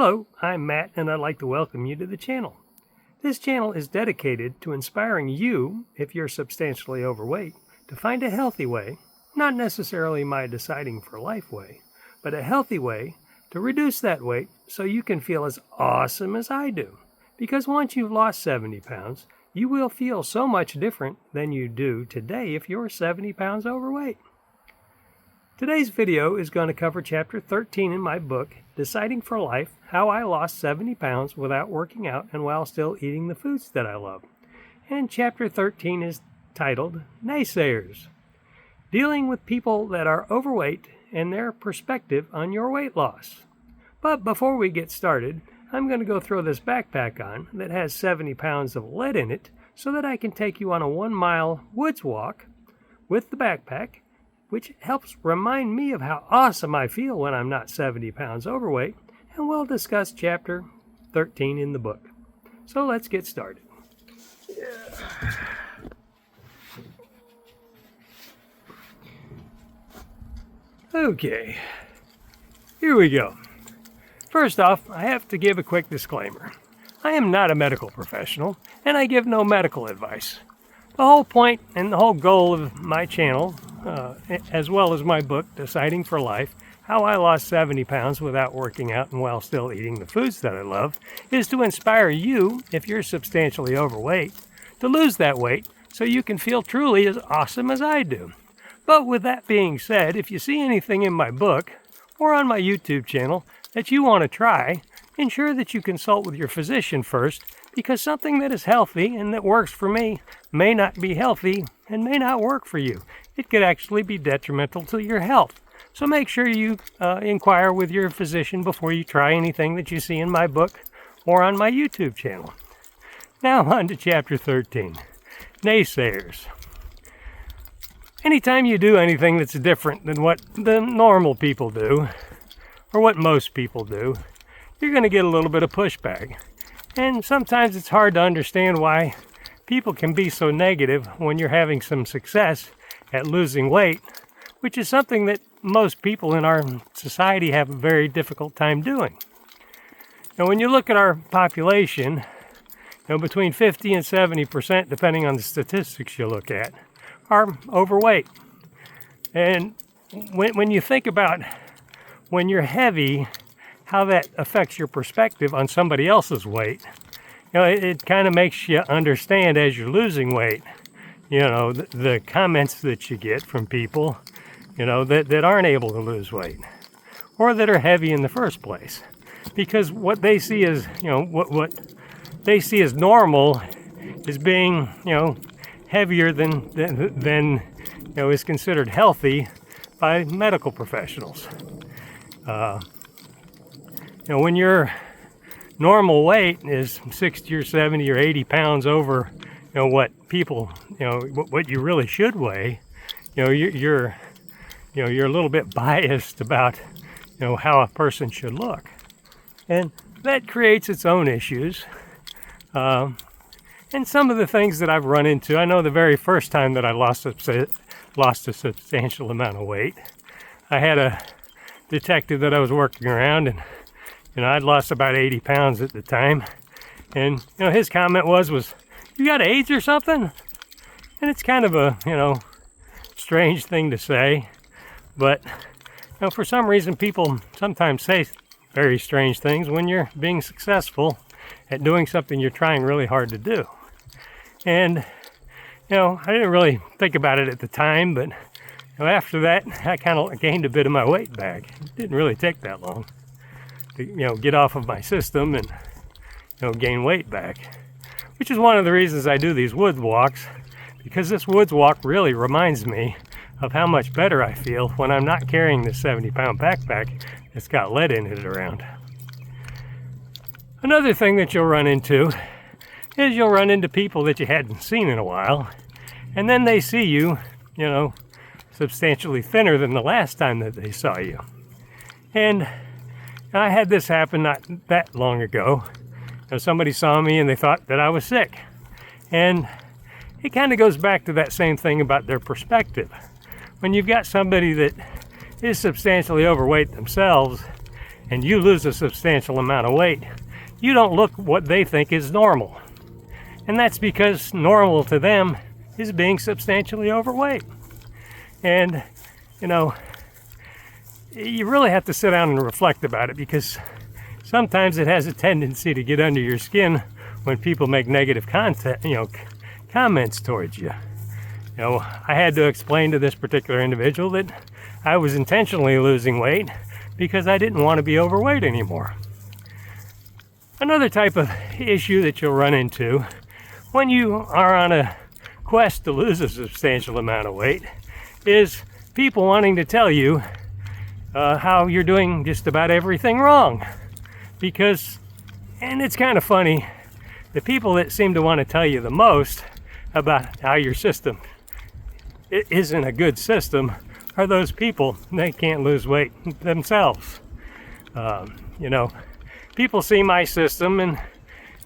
Hello, I'm Matt, and I'd like to welcome you to the channel. This channel is dedicated to inspiring you, if you're substantially overweight, to find a healthy way, not necessarily my deciding for life way, but a healthy way to reduce that weight so you can feel as awesome as I do. Because once you've lost 70 pounds, you will feel so much different than you do today if you're 70 pounds overweight. Today's video is going to cover Chapter 13 in my book, Deciding for Life, How I Lost 70 Pounds Without Working Out and While Still Eating the Foods That I Love. And Chapter 13 is titled Naysayers, dealing with people that are overweight and their perspective on your weight loss. But before we get started, I'm going to go throw this backpack on that has 70 pounds of lead in it so that I can take you on a 1-mile woods walk with the backpack, which helps remind me of how awesome I feel when I'm not 70 pounds overweight, and we'll discuss Chapter 13 in the book. So let's get started. Okay, here we go. First off, I have to give a quick disclaimer. I am not a medical professional, and I give no medical advice. The whole point and the whole goal of my channel, as well as my book, Deciding for Life, How I Lost 70 Pounds Without Working Out and While Still Eating the Foods That I Love, is to inspire you, if you're substantially overweight, to lose that weight so you can feel truly as awesome as I do. But with that being said, if you see anything in my book or on my YouTube channel that you want to try, ensure that you consult with your physician first, because something that is healthy and that works for me may not be healthy and may not work for you. It could actually be detrimental to your health. So make sure you inquire with your physician before you try anything that you see in my book or on my YouTube channel. Now on to Chapter 13, Naysayers. Anytime you do anything that's different than what the normal people do, or what most people do, you're going to get a little bit of pushback. And sometimes it's hard to understand why people can be so negative when you're having some success at losing weight, which is something that most people in our society have a very difficult time doing. Now, when you look at our population, between 50 and 70%, depending on the statistics you look at, are overweight. And when you think about when you're heavy, how that affects your perspective on somebody else's weight, it kind of makes you understand as you're losing weight, the comments that you get from people, that aren't able to lose weight or that are heavy in the first place. Because what they see as, what they see as normal is being, heavier than is considered healthy by medical professionals. When your normal weight is 60 or 70 or 80 pounds over, what people, what you really should weigh, you're a little bit biased about, how a person should look, and that creates its own issues. And some of the things that I've run into, I know the very first time that I lost a substantial amount of weight, I had a detective that I was working around, and I'd lost about 80 pounds at the time. And, his comment was, you got AIDS or something? And it's kind of a, strange thing to say. But, for some reason, people sometimes say very strange things when you're being successful at doing something you're trying really hard to do. And, I didn't really think about it at the time, but, after that, I kind of gained a bit of my weight back. It didn't really take that long to, get off of my system and, gain weight back. Which is one of the reasons I do these woods walks, because this woods walk really reminds me of how much better I feel when I'm not carrying this 70-pound backpack that's got lead in it around. Another thing that you'll run into is you'll run into people that you hadn't seen in a while, and then they see you, substantially thinner than the last time that they saw you. And I had this happen not that long ago. Somebody saw me and they thought that I was sick. And it kind of goes back to that same thing about their perspective. When you've got somebody that is substantially overweight themselves and you lose a substantial amount of weight, you don't look what they think is normal. And that's because normal to them is being substantially overweight. And, you know, you really have to sit down and reflect about it, because sometimes it has a tendency to get under your skin when people make negative comments towards you. You know, I had to explain to this particular individual that I was intentionally losing weight because I didn't want to be overweight anymore. Another type of issue that you'll run into when you are on a quest to lose a substantial amount of weight is people wanting to tell you how you're doing just about everything wrong. Because, and it's kind of funny, the people that seem to want to tell you the most about how your system isn't a good system are those people that can't lose weight themselves. You know, people see my system and,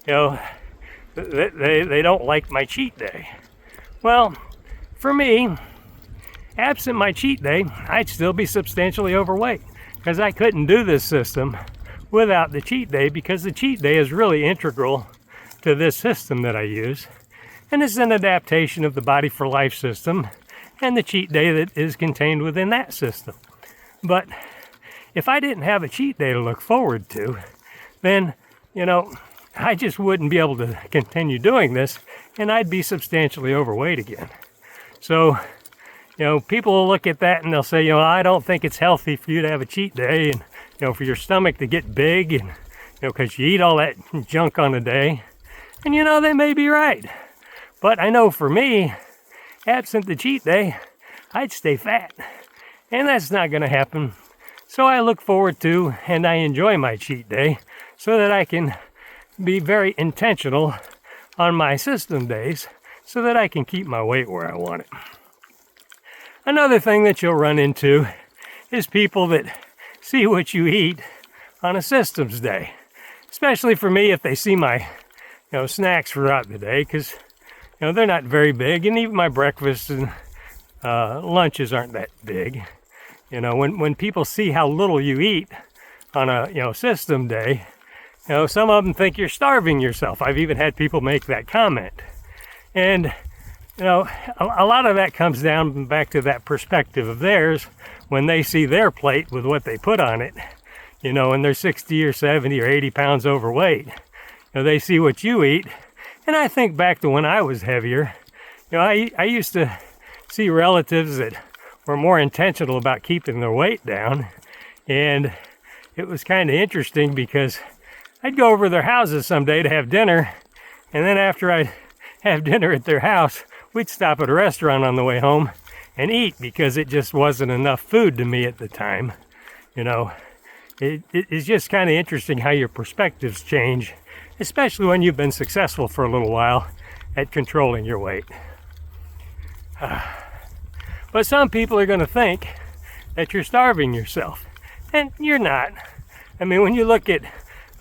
you know, they don't like my cheat day. Well, for me, absent my cheat day, I'd still be substantially overweight, because I couldn't do this system without the cheat day, because the cheat day is really integral to this system that I use. And it's an adaptation of the Body for Life system and the cheat day that is contained within that system. But if I didn't have a cheat day to look forward to, then, you know, I just wouldn't be able to continue doing this, and I'd be substantially overweight again. So, you know, people will look at that and they'll say, you know, I don't think it's healthy for you to have a cheat day, and, you know, for your stomach to get big, and, you know, because you eat all that junk on a day. And, you know, they may be right. But I know for me, absent the cheat day, I'd stay fat. And that's not going to happen. So I look forward to and I enjoy my cheat day so that I can be very intentional on my system days so that I can keep my weight where I want it. Another thing that you'll run into is people that see what you eat on a systems day. Especially for me, if they see my, you know, snacks throughout the day, because, you know, they're not very big, and even my breakfasts and lunches aren't that big. You know, when people see how little you eat on a, you know, system day, you know, some of them think you're starving yourself. I've even had people make that comment. And, you know, a lot of that comes down back to that perspective of theirs when they see their plate with what they put on it, you know, and they're 60 or 70 or 80 pounds overweight. You know, they see what you eat. And I think back to when I was heavier. You know, I used to see relatives that were more intentional about keeping their weight down. And it was kind of interesting because I'd go over to their houses someday to have dinner. And then after I'd have dinner at their house, we'd stop at a restaurant on the way home and eat, because it just wasn't enough food to me at the time. You know, it's just kind of interesting how your perspectives change, especially when you've been successful for a little while at controlling your weight. But some people are going to think that you're starving yourself, and you're not. I mean, when you look at,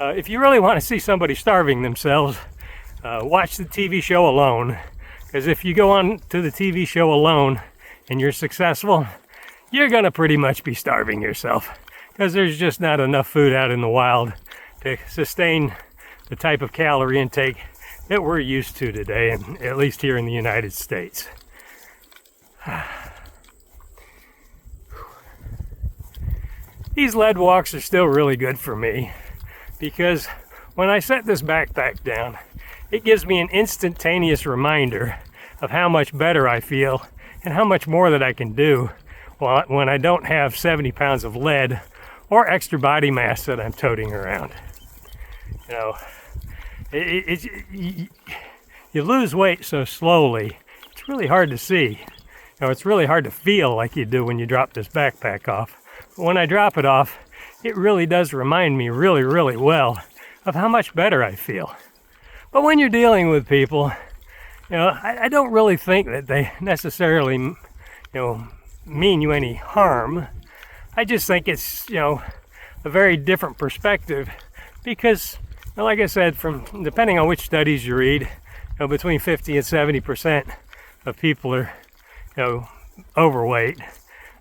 if you really want to see somebody starving themselves, watch the TV show Alone. Because if you go on to the TV show Alone and you're successful, you're going to pretty much be starving yourself, because there's just not enough food out in the wild to sustain the type of calorie intake that we're used to today, and at least here in the United States. These lead walks are still really good for me, because when I set this backpack down, it gives me an instantaneous reminder of how much better I feel and how much more that I can do when I don't have 70 pounds of lead or extra body mass that I'm toting around. You know, you lose weight so slowly, it's really hard to see. You know, it's really hard to feel like you do when you drop this backpack off. But when I drop it off, it really does remind me really, really well of how much better I feel. But when you're dealing with people, you know, I don't really think that they necessarily, you know, mean you any harm. I just think it's, you know, a very different perspective, because, well, like I said, from depending on which studies you read, you know, between 50 and 70% of people are, you know, overweight.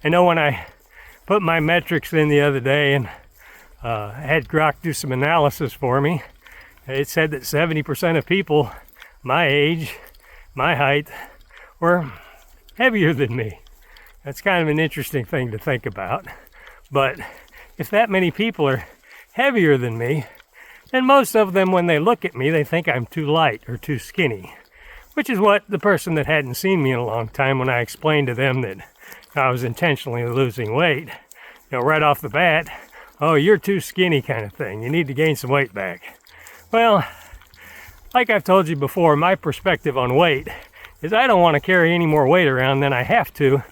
I know when I put my metrics in the other day, and I had Grok do some analysis for me. It said that 70% of people my age, my height, were heavier than me. That's kind of an interesting thing to think about. But if that many people are heavier than me, then most of them, when they look at me, they think I'm too light or too skinny, which is what the person that hadn't seen me in a long time, when I explained to them that I was intentionally losing weight, right off the bat, oh, you're too skinny kind of thing. You need to gain some weight back. Well, like I've told you before, my perspective on weight is I don't want to carry any more weight around than I have to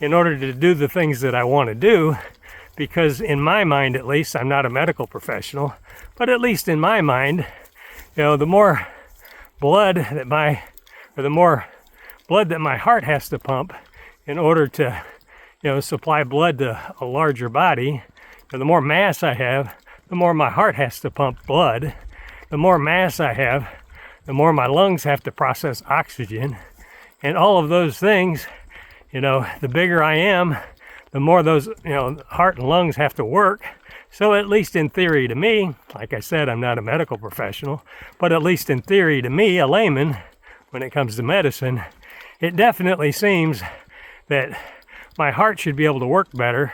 in order to do the things that I want to do, because in my mind, at least, I'm not a medical professional, but at least in my mind, the more blood that the more blood that my heart has to pump in order to, supply blood to a larger body, the more mass I have, the more my heart has to pump blood. The more mass I have, the more my lungs have to process oxygen. And all of those things, the bigger I am, the more those, heart and lungs have to work. So at least in theory to me, like I said, I'm not a medical professional, but at least in theory to me, a layman, when it comes to medicine, it definitely seems that my heart should be able to work better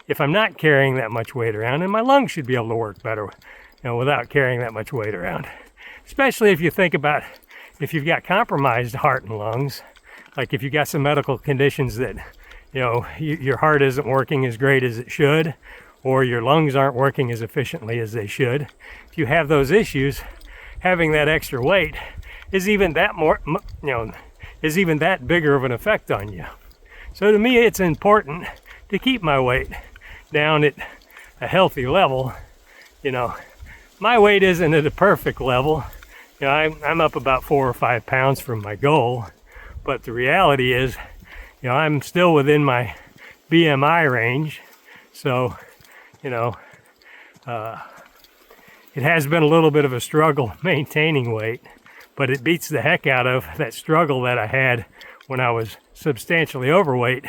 if I'm not carrying that much weight around, and my lungs should be able to work better, without carrying that much weight around. Especially if you think about if you've got compromised heart and lungs, like if you've got some medical conditions that, your heart isn't working as great as it should, or your lungs aren't working as efficiently as they should. If you have those issues, having that extra weight is even that bigger of an effect on you. So to me, it's important to keep my weight down at a healthy level. My weight isn't at a perfect level. I'm up about 4 or 5 pounds from my goal, but the reality is, I'm still within my BMI range. So, it has been a little bit of a struggle maintaining weight, but it beats the heck out of that struggle that I had when I was substantially overweight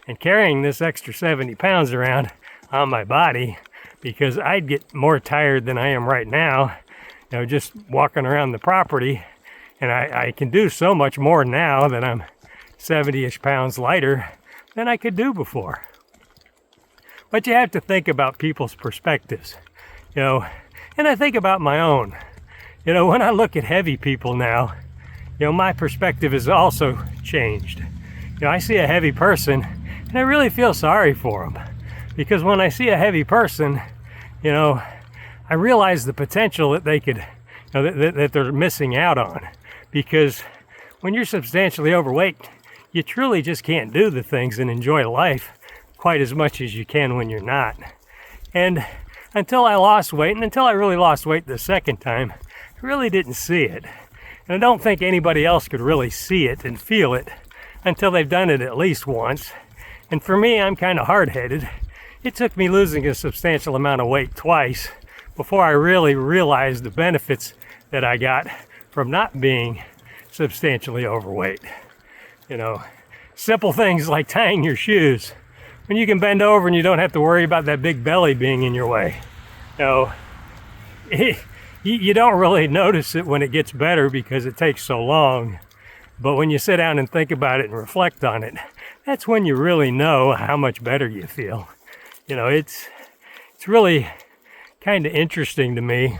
and carrying this extra 70 pounds around on my body, because I'd get more tired than I am right now, just walking around the property. And I can do so much more now that I'm 70-ish pounds lighter than I could do before. But you have to think about people's perspectives, and I think about my own. When I look at heavy people now, my perspective has also changed. I see a heavy person and I really feel sorry for them, because when I see a heavy person, I realize the potential that they could, that they're missing out on. Because when you're substantially overweight, you truly just can't do the things and enjoy life quite as much as you can when you're not. And until I lost weight, and until I really lost weight the second time, I really didn't see it. And I don't think anybody else could really see it and feel it until they've done it at least once. And for me, I'm kind of hard-headed. It took me losing a substantial amount of weight twice before I really realized the benefits that I got from not being substantially overweight. Simple things like tying your shoes. When you can bend over and you don't have to worry about that big belly being in your way. You don't really notice it when it gets better because it takes so long. But when you sit down and think about it and reflect on it, that's when you really know how much better you feel. It's really kind of interesting to me,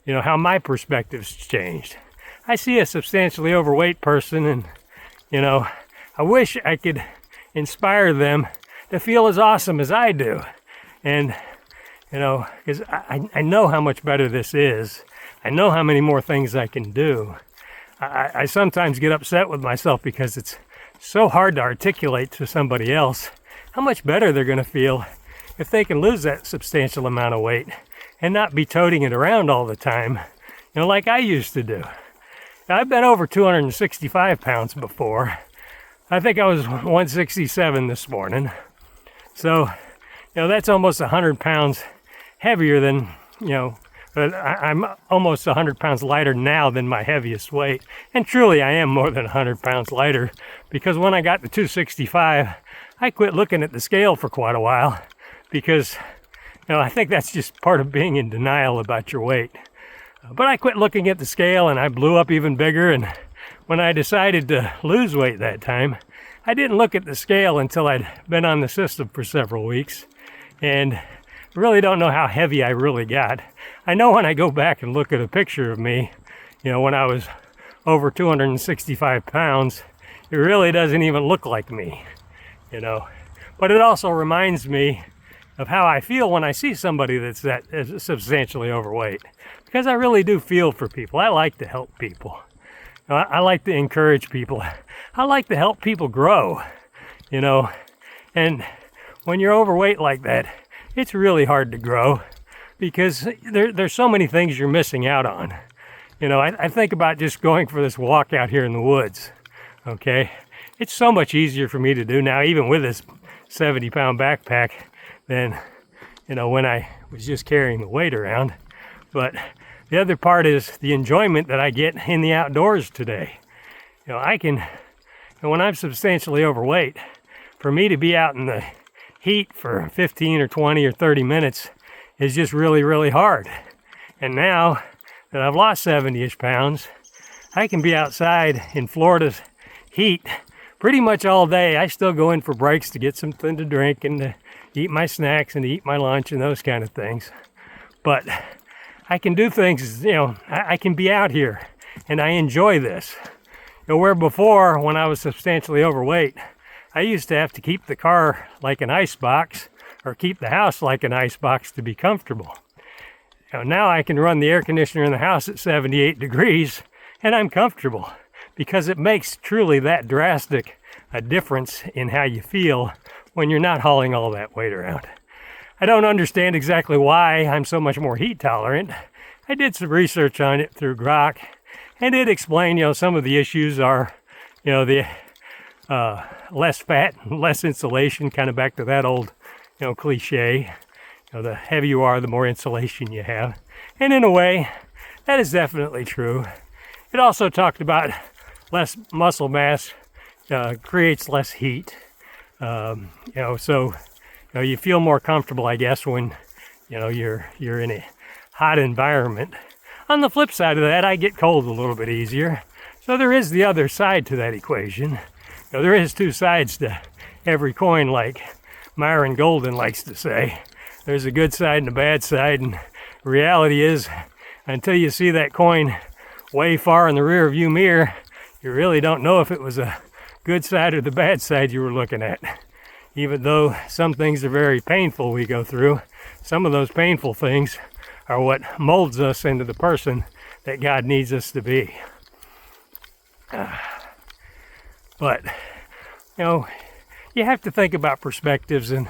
how my perspective's changed. I see a substantially overweight person and, I wish I could inspire them to feel as awesome as I do. And, because I know how much better this is. I know how many more things I can do. I sometimes get upset with myself because it's so hard to articulate to somebody else how much better they're going to feel if they can lose that substantial amount of weight and not be toting it around all the time, like I used to do. I've been over 265 pounds before. I think I was 167 this morning. So, that's almost 100 pounds heavier than, but I'm almost 100 pounds lighter now than my heaviest weight. And truly, I am more than 100 pounds lighter, because when I got to 265, I quit looking at the scale for quite a while, because, I think that's just part of being in denial about your weight. But I quit looking at the scale and I blew up even bigger. And when I decided to lose weight that time, I didn't look at the scale until I'd been on the system for several weeks. And really don't know how heavy I really got. I know when I go back and look at a picture of me, when I was over 265 pounds, it really doesn't even look like me, But it also reminds me of how I feel when I see somebody that's that substantially overweight. Because I really do feel for people. I like to help people. I like to encourage people. I like to help people grow, And when you're overweight like that, it's really hard to grow because there's so many things you're missing out on. I think about just going for this walk out here in the woods, okay? It's so much easier for me to do now, even with this 70-pound backpack, than, when I was just carrying the weight around. But the other part is the enjoyment that I get in the outdoors today. When I'm substantially overweight, for me to be out in the heat for 15 or 20 or 30 minutes is just really, really hard. And now that I've lost 70-ish pounds, I can be outside in Florida's heat pretty much all day. I still go in for breaks to get something to drink and to eat my snacks and to eat my lunch and those kind of things. But I can do things, I can be out here and I enjoy this. Where before, when I was substantially overweight, I used to have to keep the car like an ice box or keep the house like an ice box to be comfortable. Now I can run the air conditioner in the house at 78 degrees and I'm comfortable because it makes truly that drastic a difference in how you feel when you're not hauling all that weight around. I don't understand exactly why I'm so much more heat tolerant. I did some research on it through Grok and it explained, some of the issues are, the less fat, less insulation, kind of back to that old, cliche. The heavier you are, the more insulation you have. And in a way, that is definitely true. It also talked about less muscle mass creates less heat. So you feel more comfortable, I guess, when you're in a hot environment. On the flip side of that, I get cold a little bit easier. So there is the other side to that equation. There is two sides to every coin, like Myron Golden likes to say. There's a good side and a bad side, and the reality is, until you see that coin way far in the rear view mirror, you really don't know if it was a good side or the bad side you were looking at. Even though some things are very painful we go through, some of those painful things are what molds us into the person that God needs us to be. But, you have to think about perspectives and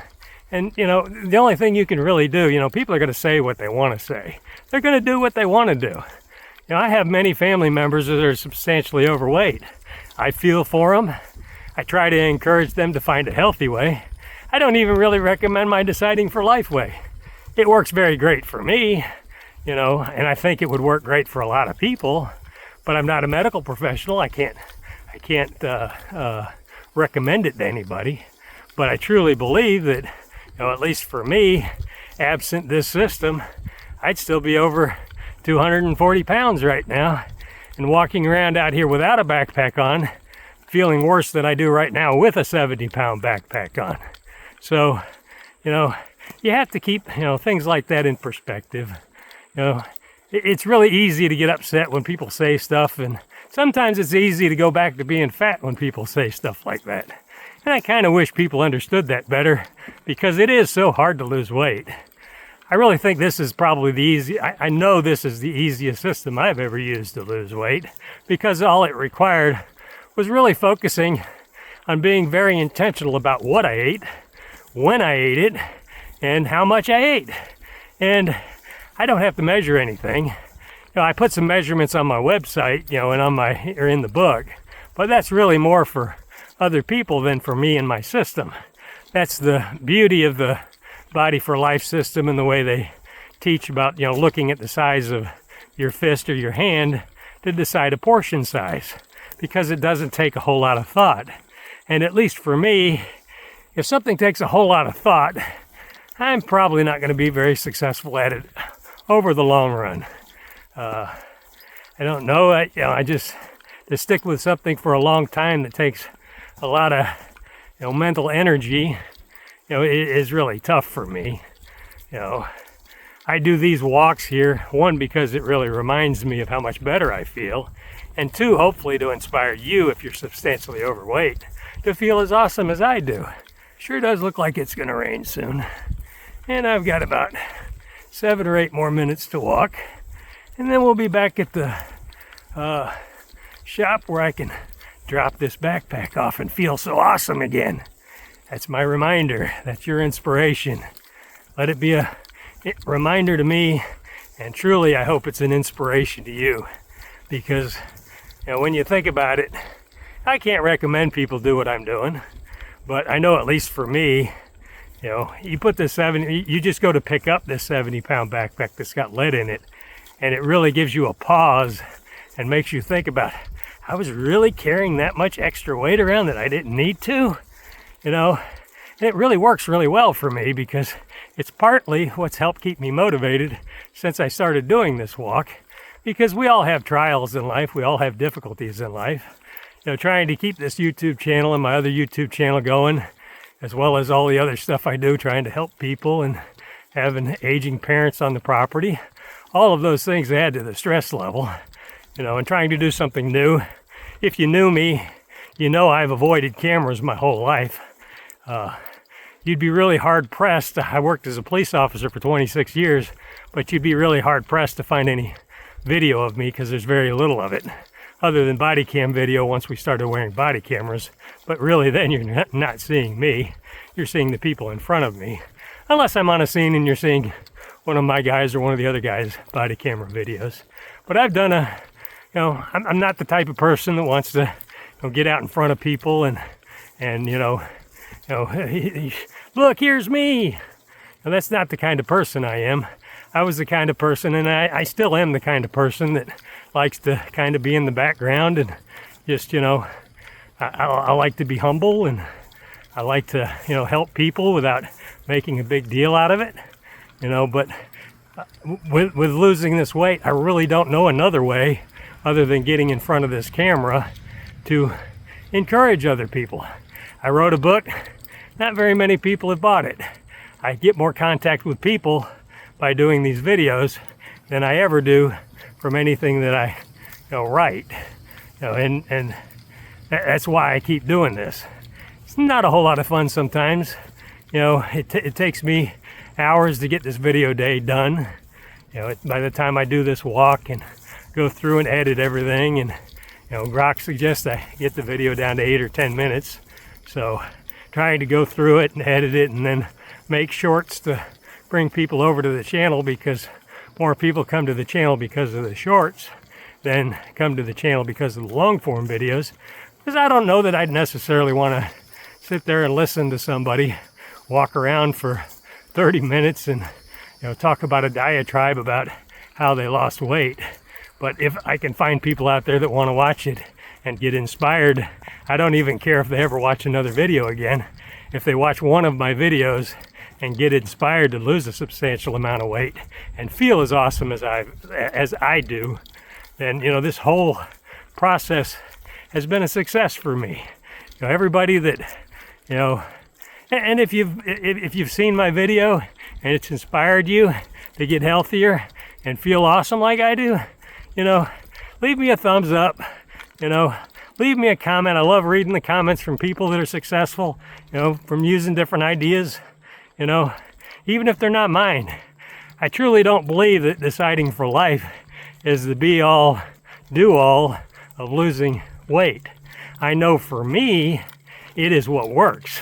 the only thing you can really do, people are going to say what they want to say. They're going to do what they want to do. I have many family members that are substantially overweight. I feel for them. I try to encourage them to find a healthy way. I don't even really recommend my Deciding for Life way. It works very great for me, and I think it would work great for a lot of people, but I'm not a medical professional. I can't recommend it to anybody, but I truly believe that, at least for me, absent this system, I'd still be over 240 pounds right now and walking around out here without a backpack on, feeling worse than I do right now with a 70-pound backpack on. So, you have to keep, things like that in perspective. It's really easy to get upset when people say stuff, and sometimes it's easy to go back to being fat when people say stuff like that. And I kind of wish people understood that better, because it is so hard to lose weight. I really think this is probably I know this is the easiest system I've ever used to lose weight, because all it required was really focusing on being very intentional about what I ate, when I ate it, and how much I ate. And I don't have to measure anything. I put some measurements on my website, and in the book, but that's really more for other people than for me and my system. That's the beauty of the Body for Life system and the way they teach about, looking at the size of your fist or your hand to decide a portion size, because it doesn't take a whole lot of thought. And at least for me, if something takes a whole lot of thought, I'm probably not going to be very successful at it over the long run. I don't know. I just to stick with something for a long time that takes a lot of mental energy. It is really tough for me. I do these walks here, one, because it really reminds me of how much better I feel, and two, hopefully to inspire you, if you're substantially overweight, to feel as awesome as I do. Sure does look like it's going to rain soon, and I've got about 7 or 8 more minutes to walk, and then we'll be back at the shop where I can drop this backpack off and feel so awesome again. That's my reminder. That's your inspiration. Let it be a reminder to me, and truly I hope it's an inspiration to you, because when you think about it, I can't recommend people do what I'm doing, but I know at least for me, you put this you just go to pick up this 70-pound backpack that's got lead in it, and it really gives you a pause and makes you think about, I was really carrying that much extra weight around that I didn't need to, and it really works really well for me, because it's partly what's helped keep me motivated since I started doing this walk, because we all have trials in life, we all have difficulties in life. Trying to keep this YouTube channel and my other YouTube channel going, as well as all the other stuff I do, trying to help people and having aging parents on the property. All of those things add to the stress level, and trying to do something new. If you knew me, I've avoided cameras my whole life. You'd be really hard pressed. I worked as a police officer for 26 years, but you'd be really hard pressed to find any video of me, because there's very little of it, other than body cam video once we started wearing body cameras. But really then you're not seeing me, you're seeing the people in front of me. Unless I'm on a scene and you're seeing one of my guys or one of the other guys' body camera videos. But I've done I'm not the type of person that wants to get out in front of people and look, here's me. Now, that's not the kind of person I am. I was the kind of person, and I still am the kind of person that likes to kind of be in the background and just, I like to be humble, and I like to, help people without making a big deal out of it, but with losing this weight, I really don't know another way other than getting in front of this camera to encourage other people. I wrote a book. Not very many people have bought it. I get more contact with people by doing these videos than I ever do from anything that I write. And that's why I keep doing this. It's not a whole lot of fun sometimes. It takes me hours to get this video day done. By the time I do this walk and go through and edit everything, and Grok suggests I get the video down to 8 or 10 minutes. So trying to go through it and edit it and then make shorts to bring people over to the channel, because more people come to the channel because of the shorts than come to the channel because of the long form videos. Because I don't know that I'd necessarily want to sit there and listen to somebody walk around for 30 minutes and talk about a diatribe about how they lost weight. But if I can find people out there that want to watch it and get inspired, I don't even care if they ever watch another video again. If they watch one of my videos and get inspired to lose a substantial amount of weight and feel as awesome as I do, then this whole process has been a success for me. Everybody that and if you've seen my video and it's inspired you to get healthier and feel awesome like I do, leave me a thumbs up. Leave me a comment. I love reading the comments from people that are successful, from using different ideas, even if they're not mine. I truly don't believe that deciding for life is the be-all, do-all of losing weight. I know for me, it is what works.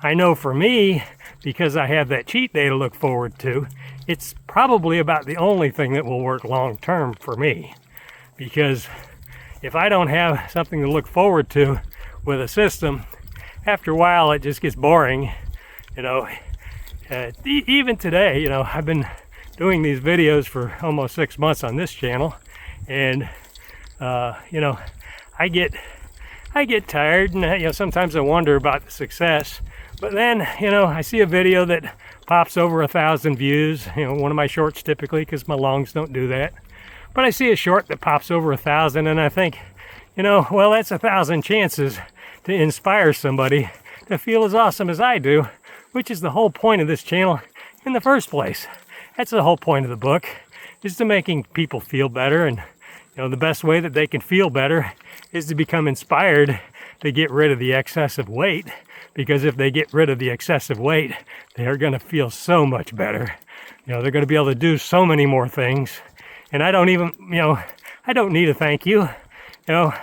I know for me, because I have that cheat day to look forward to, it's probably about the only thing that will work long-term for me. Because if I don't have something to look forward to with a system, after a while it just gets boring. Even today, I've been doing these videos for almost 6 months on this channel, and I get tired, and sometimes I wonder about the success. But then I see a video that pops over 1,000 views. You know, one of my shorts typically, because my longs don't do that. But I see a short that pops over 1,000, and I think, you know, well, that's 1,000 chances to inspire somebody to feel as awesome as I do, which is the whole point of this channel in the first place. That's the whole point of the book, is to making people feel better. And, you know, the best way that they can feel better is to become inspired to get rid of the excessive weight, because if they get rid of the excessive weight, they're going to feel so much better. You know, they're going to be able to do so many more things. And I don't even, you know, I don't need a thank you. You know,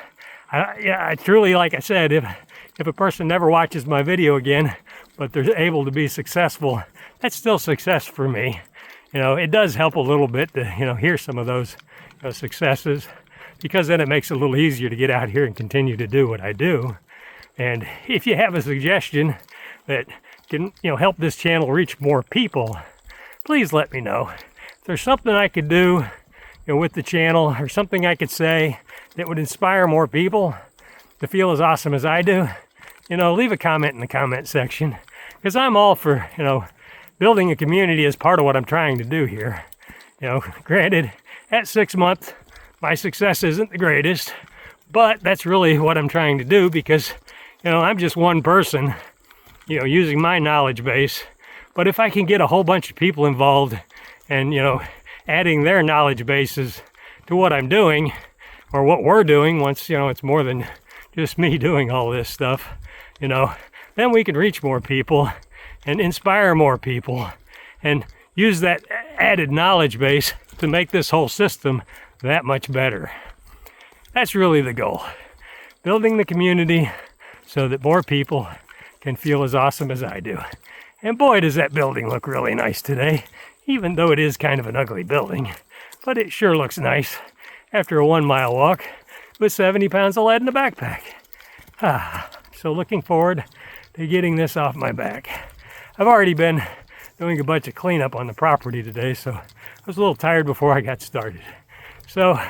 I truly, like I said, if a person never watches my video again, but they're able to be successful, that's still success for me. You know, it does help a little bit to, you know, hear some of those successes, because then it makes it a little easier to get out here and continue to do what I do. And if you have a suggestion that can, you know, help this channel reach more people, please let me know. If there's something I could do, you know, with the channel, or something I could say that would inspire more people to feel as awesome as I do, you know, leave a comment in the comment section, because I'm all for, you know, building a community as part of what I'm trying to do here. You know, granted, at 6 months, my success isn't the greatest, but that's really what I'm trying to do, because, you know, I'm just one person, you know, using my knowledge base. But if I can get a whole bunch of people involved and, you know, adding their knowledge bases to what I'm doing, or what we're doing, once, you know, it's more than just me doing all this stuff, you know, then we can reach more people and inspire more people and use that added knowledge base to make this whole system that much better. That's really the goal. Building the community so that more people can feel as awesome as I do. And boy, does that building look really nice today, even though it is kind of an ugly building. But it sure looks nice after a 1 mile walk with 70 pounds of lead in the backpack. So looking forward to getting this off my back. I've already been doing a bunch of cleanup on the property today, so I was a little tired before I got started. So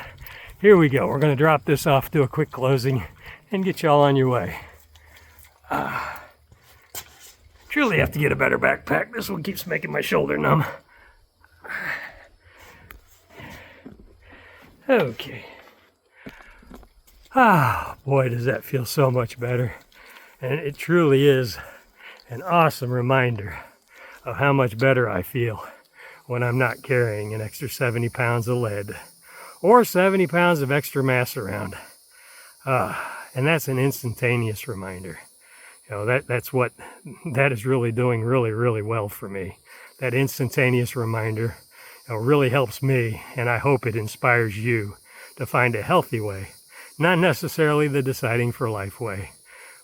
here we go. We're going to drop this off, do a quick closing, and get y'all on your way. Truly have to get a better backpack. This one keeps making my shoulder numb. Okay. Boy, does that feel so much better. And it truly is an awesome reminder of how much better I feel when I'm not carrying an extra 70 pounds of lead or 70 pounds of extra mass around. And that's an instantaneous reminder. You know, that is really doing really well for me. That instantaneous reminder, you know, really helps me, and I hope it inspires you to find a healthy way, not necessarily the deciding for life way,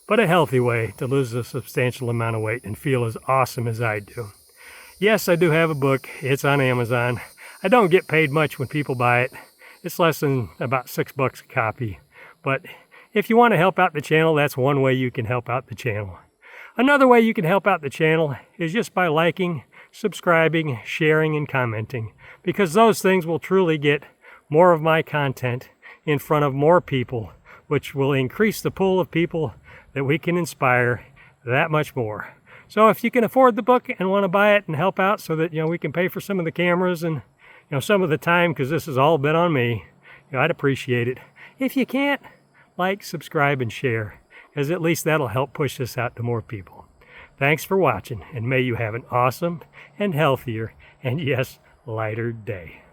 but a healthy way to lose a substantial amount of weight and feel as awesome as I do. Yes, I do have a book. It's on Amazon. I don't get paid much when people buy it. It's less than about $6 a copy. But if you want to help out the channel, that's one way you can help out the channel. Another way you can help out the channel is just by liking, subscribing, sharing, and commenting, because those things will truly get more of my content in front of more people, which will increase the pool of people that we can inspire that much more. So if you can afford the book and want to buy it and help out so that, you know, we can pay for some of the cameras and, you know, some of the time, because this has all been on me, you know, I'd appreciate it. If you can't, like, subscribe, and share, because at least that'll help push this out to more people. Thanks for watching, and may you have an awesome and healthier and, yes, lighter day.